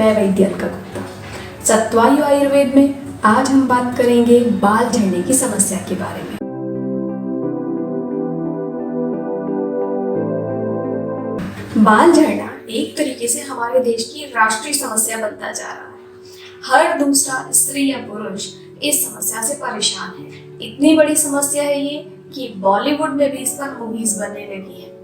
मैं वैद्यका गुप्ता। सत्वायु आयुर्वेद में आज हम बात करेंगे बाल झड़ने की समस्या के बारे में। बाल झड़ना एक तरीके से हमारे देश की राष्ट्रीय समस्या बनता जा रहा है। हर दूसरा स्त्री या पुरुष इस समस्या से परेशान है। इतनी बड़ी समस्या है ये कि बॉलीवुड में भी इस पर मूवीज बनने लगी है।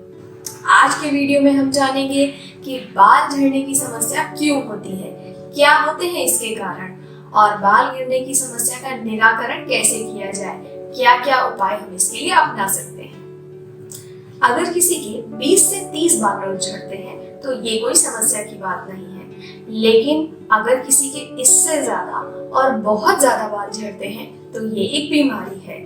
आज के वीडियो में हम जानेंगे कि बाल झड़ने की समस्या क्यों होती है, क्या होते हैं इसके कारण, और बाल गिरने की समस्या का निराकरण कैसे किया जाए, क्या क्या उपाय हम इसके लिए अपना सकते हैं। अगर किसी के 20 से 30 बाल रोज झड़ते हैं तो ये कोई समस्या की बात नहीं है, लेकिन अगर किसी के इससे ज्यादा और बहुत ज्यादा बाल झड़ते हैं तो ये एक बीमारी है।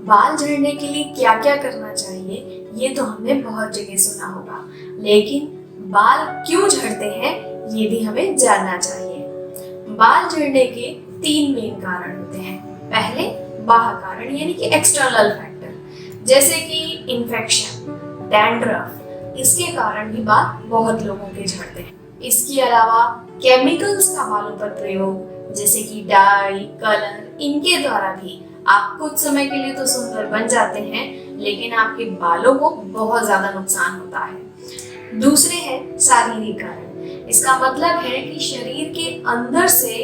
बाल झड़ने के लिए क्या क्या करना चाहिए ये तो हमने बहुत जगह सुना होगा, लेकिन बाल क्यों झड़ते हैं ये भी हमें जानना चाहिए। बाल झड़ने के 3 मेन कारण होते हैं। पहले बाह्य कारण यानी कि एक्सटर्नल फैक्टर, जैसे कि इन्फेक्शन, डैंड्रफ, इसके कारण भी बाल बहुत लोगों के झड़ते हैं। इसके अलावा केमिकल्स का बालों पर प्रयोग, जैसे कि डाई, कलर, इनके द्वारा भी आप कुछ समय के लिए तो सुंदर बन जाते हैं, लेकिन आपके बालों को बहुत ज्यादा नुकसान होता है। दूसरे है शारीरिक कारण। इसका मतलब है कि शरीर के अंदर से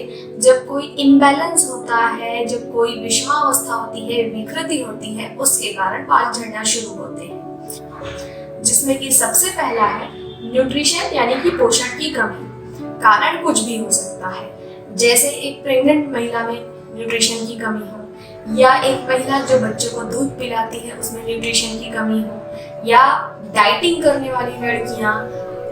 जब कोई इम्बैलेंस होता है, जब कोई विषमावस्था होती है, विकृति होती है, उसके कारण बाल झड़ना शुरू होते हैं, जिसमें कि सबसे पहला है न्यूट्रिशन यानी कि पोषण की कमी। कारण कुछ भी हो सकता है, जैसे एक प्रेग्नेंट महिला में न्यूट्रिशन की कमी हो, या एक महिला जो बच्चों को दूध पिलाती है उसमें न्यूट्रिशन की कमी हो, या डाइटिंग करने वाली लड़कियां,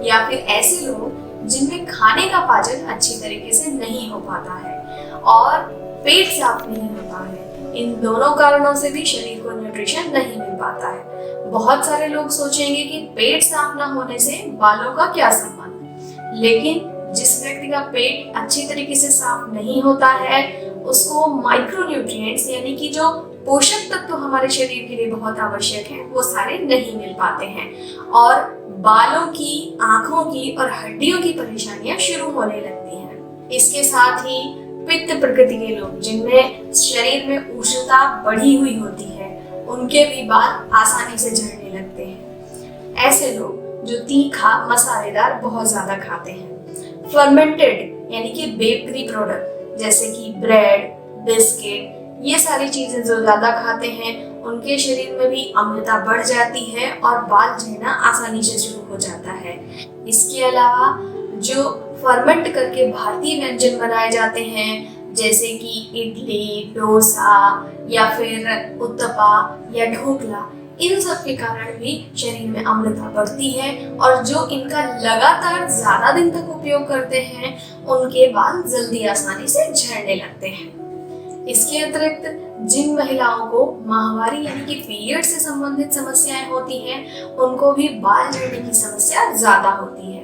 या फिर ऐसे लोग जिनमें खाने का पाचन अच्छी तरीके से नहीं हो पाता है और पेट साफ नहीं होता है। इन दोनों कारणों से भी शरीर को न्यूट्रिशन नहीं मिल पाता है। बहुत सारे लोग सोचेंगे कि पेट साफ ना होने से बालों का क्या संबंध, लेकिन जिस व्यक्ति का पेट अच्छी तरीके से साफ नहीं होता है उसको माइक्रोन्यूट्रिएंट्स यानी कि जो पोषक तत्व हमारे शरीर के लिए बहुत आवश्यक हैं वो सारे नहीं मिल पाते हैं, और बालों की, आंखों की और हड्डियों की परेशानियां शुरू होने लगती हैं। इसके साथ ही पित्त प्रकृति के लोग, जिनमें शरीर में उष्णता बढ़ी हुई होती है, उनके भी बाल आसानी से झड़ने लगते हैं। ऐसे लोग जो तीखा, मसालेदार बहुत ज्यादा खाते हैं, फर्मेंटेड यानी कि बेकरी प्रोडक्ट जैसे कि ब्रेड, बिस्किट, ये सारी चीजें जो ज्यादा खाते हैं उनके शरीर में भी अम्लता बढ़ जाती है और बाल झड़ना आसानी से शुरू हो जाता है। इसके अलावा जो फर्मेंट करके भारतीय व्यंजन बनाए जाते हैं, जैसे कि इडली, डोसा या फिर उत्तपा या ढोकला, इन सब के कारण भी शरीर में अम्लता बढ़ती है, और जो इनका लगातार ज्यादा दिन तक उपयोग करते हैं उनके बाल जल्दी आसानी से झड़ने लगते हैं। इसके अतिरिक्त जिन महिलाओं को माहवारी यानी कि पीरियड से संबंधित समस्याएं होती हैं उनको भी बाल झड़ने की समस्या ज्यादा होती है।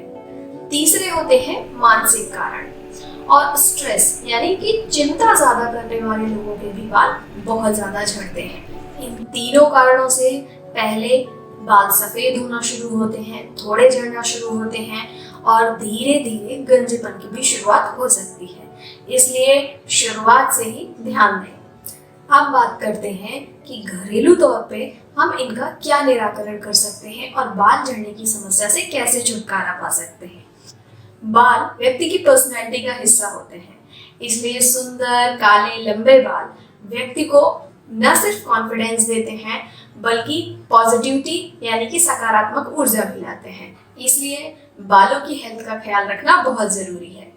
तीसरे होते हैं मानसिक कारण और स्ट्रेस यानी कि चिंता ज्यादा करने वाले लोगों के भी बाल बहुत ज्यादा झड़ते हैं। इन तीनों कारणों से पहले बाल सफेद होना शुरू होते हैं, थोड़े झड़ना शुरू होते हैं, और धीरे धीरे गंजेपन की भी शुरुआत हो सकती है। इसलिए शुरुआत से ही ध्यान दें। अब बात करते हैं कि घरेलू तौर पे हम इनका क्या निराकरण कर सकते हैं और बाल झड़ने की समस्या से कैसे छुटकारा पा सकते हैं। बाल व्यक्ति की पर्सनैलिटी का हिस्सा होते हैं, इसलिए सुंदर, काले, लंबे बाल व्यक्ति को न सिर्फ कॉन्फिडेंस देते हैं बल्कि पॉजिटिविटी यानी कि सकारात्मक ऊर्जा भी लाते हैं। इसलिए बालों की हेल्थ का ख्याल रखना बहुत जरूरी है।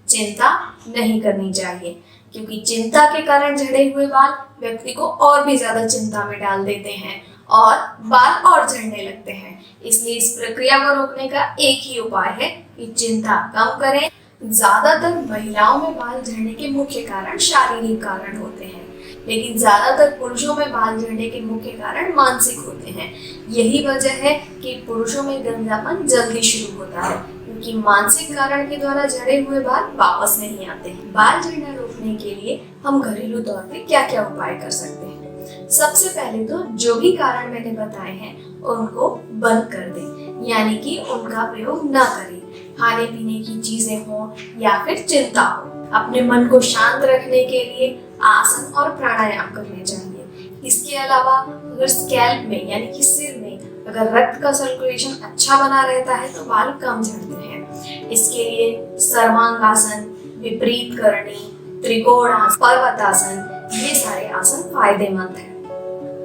चिंता नहीं करनी चाहिए, क्योंकि चिंता के कारण झड़े हुए बाल व्यक्ति को और भी ज्यादा चिंता में डाल देते हैं और बाल और झड़ने लगते हैं। इसलिए इस प्रक्रिया को रोकने का एक ही उपाय है कि चिंता कम करें। ज्यादातर महिलाओं में बाल झड़ने के मुख्य कारण शारीरिक कारण होते हैं, लेकिन ज्यादातर पुरुषों में बाल झड़ने के मुख्य कारण मानसिक होते हैं। यही वजह है कि पुरुषों में गंजापन जल्दी शुरू होता है, क्योंकि मानसिक कारण के द्वारा झड़े हुए बाल वापस नहीं आते हैं। बाल झड़ना रोकने के लिए हम घरेलू तौर पे क्या क्या उपाय कर सकते हैं। सबसे पहले तो जो भी कारण मैंने बताए हैं उनको बंद कर दें, यानी कि उनका प्रयोग ना करें। खाने पीने की चीजें हो या फिर चिंता हो। अपने मन को शांत रखने के लिए आसन और प्राणायाम करने चाहिए। इसके अलावा अगर स्कैल्प में यानी कि सिर में अगर रक्त का सर्कुलेशन अच्छा बना रहता है तो बाल कम झड़ते हैं। इसके लिए सर्वांगासन, विपरीत करणी, त्रिकोणासन, पर्वतासन, ये सारे आसन फायदेमंद हैं।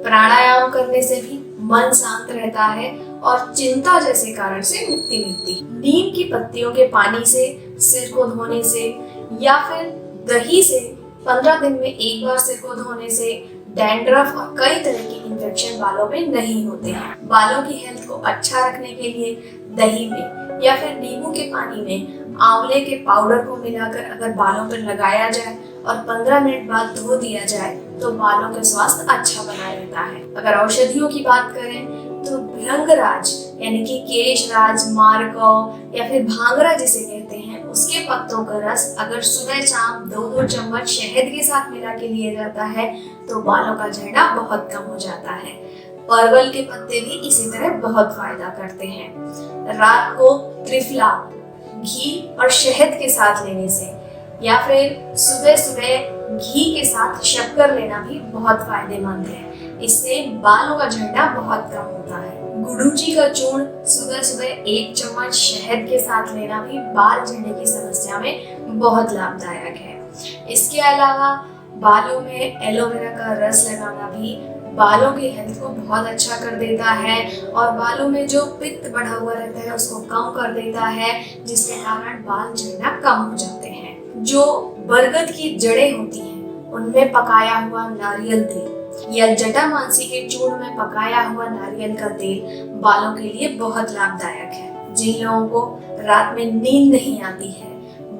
प्राणायाम करने से भी मन शांत रहता है और चिंता जैसे कारण से मुक्ति मिलती है। नीम की पत्तियों के पानी से सिर को धोने से या फिर दही से 15 दिन में एक बार सिर को धोने से डैंड्रफ और कई तरह की इन्फेक्शन बालों में नहीं होते हैं। बालों की हेल्थ को अच्छा रखने के लिए दही में या फिर नींबू के पानी में आंवले के पाउडर को मिलाकर अगर बालों पर लगाया जाए और 15 मिनट बाद धो दिया जाए तो बालों का स्वास्थ्य अच्छा बना रहता है। अगर औषधियों की बात करें तो भृंगराज यानी कि केशराज, मार्गव या फिर भांगरा जिसे कहते हैं, उसके पत्तों का रस अगर सुबह शाम 2-2 चम्मच शहद के साथ मिला के लिया जाता है तो बालों का झड़ना बहुत कम हो जाता है। परवल के पत्ते भी इसी तरह बहुत फायदा करते हैं। रात को त्रिफला घी और शहद के साथ लेने से या फिर सुबह सुबह घी के साथ शक्कर लेना भी बहुत फायदेमंद है। इससे बालों का झड़ना बहुत कम होता है। गुडुची का चूर्ण सुबह सुबह 1 चम्मच शहद के साथ लेना भी बाल झड़ने की समस्या में बहुत लाभदायक है। इसके अलावा बालों में एलोवेरा का रस लगाना भी बालों की हेल्थ को बहुत अच्छा कर देता है और बालों में जो पित्त बढ़ा हुआ रहता है उसको कम कर देता है, जिसके कारण बाल झड़ना कम हो जाते हैं। जो बरगद की जड़ें होती हैं उनमें पकाया हुआ नारियल तेल या जटामांसी के चूर्ण में पकाया हुआ नारियल का तेल बालों के लिए बहुत लाभदायक है। जिन लोगों को रात में नींद नहीं आती है,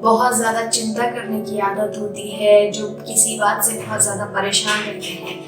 बहुत ज्यादा चिंता करने की आदत होती है, जो किसी बात से बहुत ज्यादा परेशान रहते हैं,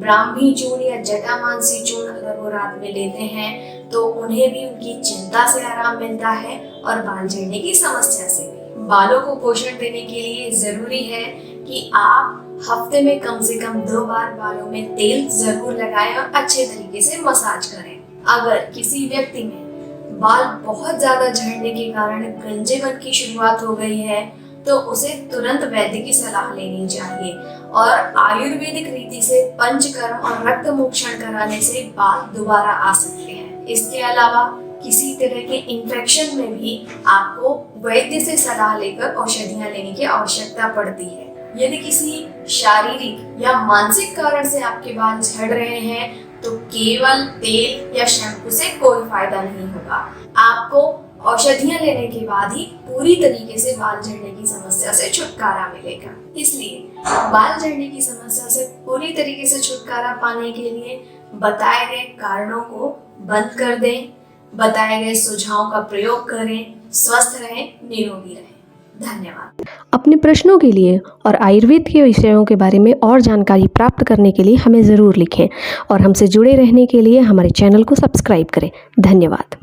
ब्राह्मी चूर्ण या जटामांसी चूर्ण अगर वो रात में लेते हैं तो उन्हें भी उनकी चिंता से आराम मिलता है और बाल झड़ने की समस्या से भी। बालों को पोषण देने के लिए जरूरी है कि आप हफ्ते में कम से कम 2 बार बालों में तेल जरूर लगाएं और अच्छे तरीके से मसाज करें। अगर किसी व्यक्ति में बाल बहुत ज्यादा झड़ने के कारण गंजेपन की शुरुआत हो गई है तो उसे तुरंत वैद्य की सलाह लेनी चाहिए और आयुर्वेदिक रीति से पंचकर्म और रक्त मोक्षण कराने से बाल दोबारा आ सकते हैं। इसके अलावा किसी तरह के इन्फेक्शन में भी आपको वैद्य से सलाह लेकर औषधियां लेने की आवश्यकता पड़ती है। यदि किसी शारीरिक या मानसिक कारण से आपके बाल झड़ रहे हैं तो केवल तेल या शैम्पू से कोई फायदा नहीं होगा। आपको औषधियां लेने के बाद ही पूरी तरीके से बाल झड़ने की समस्या से छुटकारा मिलेगा। इसलिए बाल झड़ने की समस्या से पूरी तरीके से छुटकारा पाने के लिए बताए गए कारणों को बंद कर दें, बताए गए सुझावों का प्रयोग करें, स्वस्थ रहें, निरोगी रहें। धन्यवाद। अपने प्रश्नों के लिए और आयुर्वेद के विषयों के बारे में और जानकारी प्राप्त करने के लिए हमें ज़रूर लिखें और हमसे जुड़े रहने के लिए हमारे चैनल को सब्सक्राइब करें। धन्यवाद।